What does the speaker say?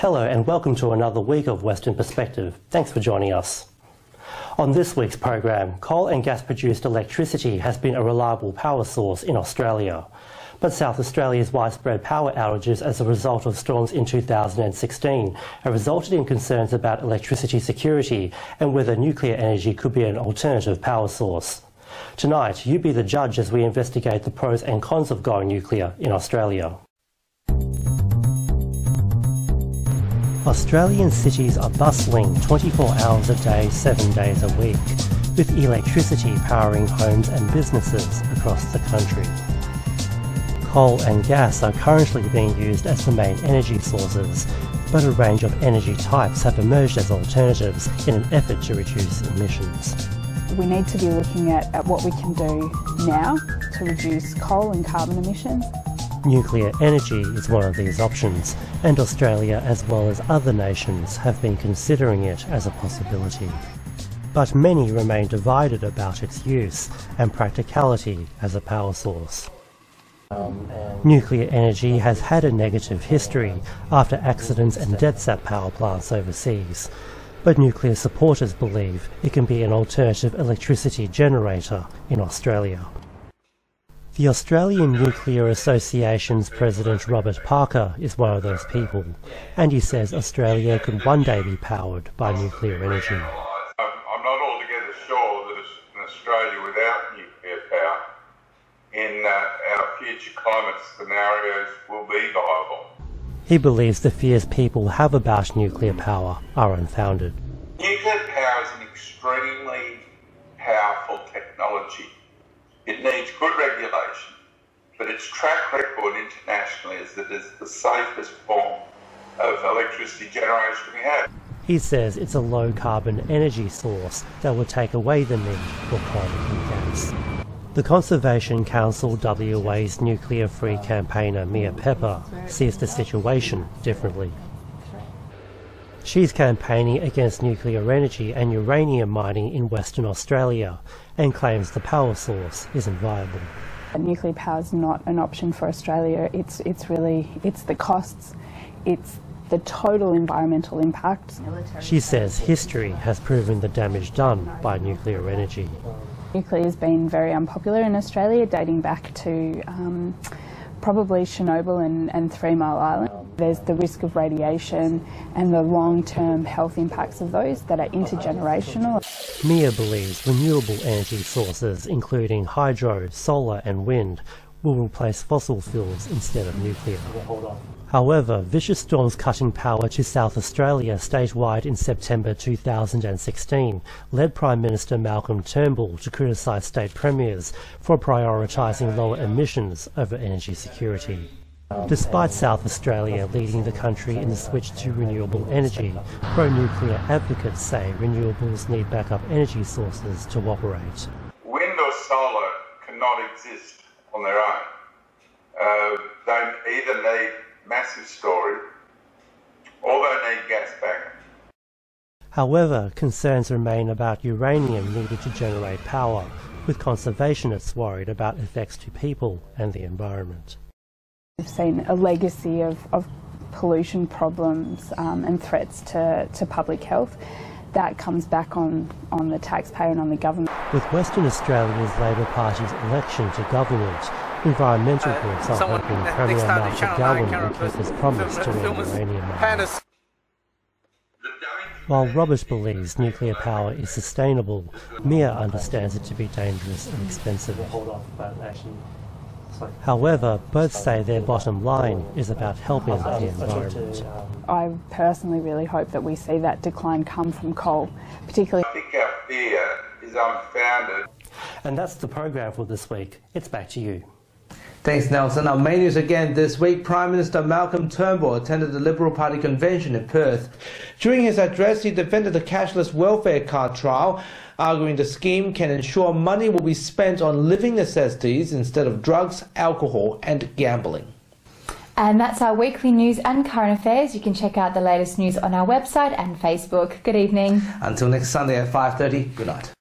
Hello and welcome to another week of Western Perspective. Thanks for joining us. On this week's program, coal and gas produced electricity has been a reliable power source in Australia. But South Australia's widespread power outages as a result of storms in 2016 have resulted in concerns about electricity security and whether nuclear energy could be an alternative power source. Tonight, you be the judge as we investigate the pros and cons of going nuclear in Australia. Australian cities are bustling 24 hours a day, 7 days a week, with electricity powering homes and businesses across the country. Coal and gas are currently being used as the main energy sources, but a range of energy types have emerged as alternatives in an effort to reduce emissions. We need to be looking at what we can do now to reduce coal and carbon emissions. Nuclear energy is one of these options, and Australia, as well as other nations, have been considering it as a possibility. But many remain divided about its use and practicality as a power source. Nuclear energy has had a negative history after accidents and deaths at power plants overseas, but nuclear supporters believe it can be an alternative electricity generator in Australia. The Australian Nuclear Association's President Robert Parker is one of those people, and he says Australia could one day be powered by nuclear energy. I'm not altogether sure that in Australia without nuclear power, in our future climate scenarios will be viable. He believes the fears people have about nuclear power are unfounded. Nuclear power is an extremely powerful technology. It needs good regulation, but its track record internationally is that it's the safest form of electricity generation we have. He says it's a low-carbon energy source that would take away the need for coal and gas. The Conservation Council WA's nuclear-free campaigner Mia Pepper sees the situation differently. She's campaigning against nuclear energy and uranium mining in Western Australia and claims the power source isn't viable. Nuclear power is not an option for Australia. It's the costs, it's the total environmental impact. She says history has proven the damage done by nuclear energy. Nuclear has been very unpopular in Australia, dating back to probably Chernobyl and 3 Mile Island. There's the risk of radiation and the long-term health impacts of those that are intergenerational. Mia believes renewable energy sources, including hydro, solar and wind, will replace fossil fuels instead of nuclear. However, vicious storms cutting power to South Australia statewide in September 2016 led Prime Minister Malcolm Turnbull to criticise state premiers for prioritising lower emissions over energy security. Despite South Australia leading the country in the switch to renewable energy, pro-nuclear advocates say renewables need backup energy sources to operate. Wind or solar cannot exist on their own. They either need massive storage or they need gas backup. However, concerns remain about uranium needed to generate power, with conservationists worried about effects to people and the environment. We've seen a legacy of pollution problems and threats to public health. That comes back on the taxpayer and on the government. With Western Australia's Labor Party's election to government, environmental groups are hoping Premier Marshall Gowan will keep his promise to end uranium mining. While Robert believes nuclear power is sustainable, Mia understands it to be dangerous and expensive. However, both say their bottom line is about helping the environment. I personally really hope that we see that decline come from coal, particularly. I think our fear is unfounded. And that's the program for this week. It's back to you. Thanks, Nelson. Our main news again this week. Prime Minister Malcolm Turnbull attended the Liberal Party convention in Perth. During his address, he defended the cashless welfare card trial, arguing the scheme can ensure money will be spent on living necessities instead of drugs, alcohol and gambling. And that's our weekly news and current affairs. You can check out the latest news on our website and Facebook. Good evening. Until next Sunday at 5:30, good night.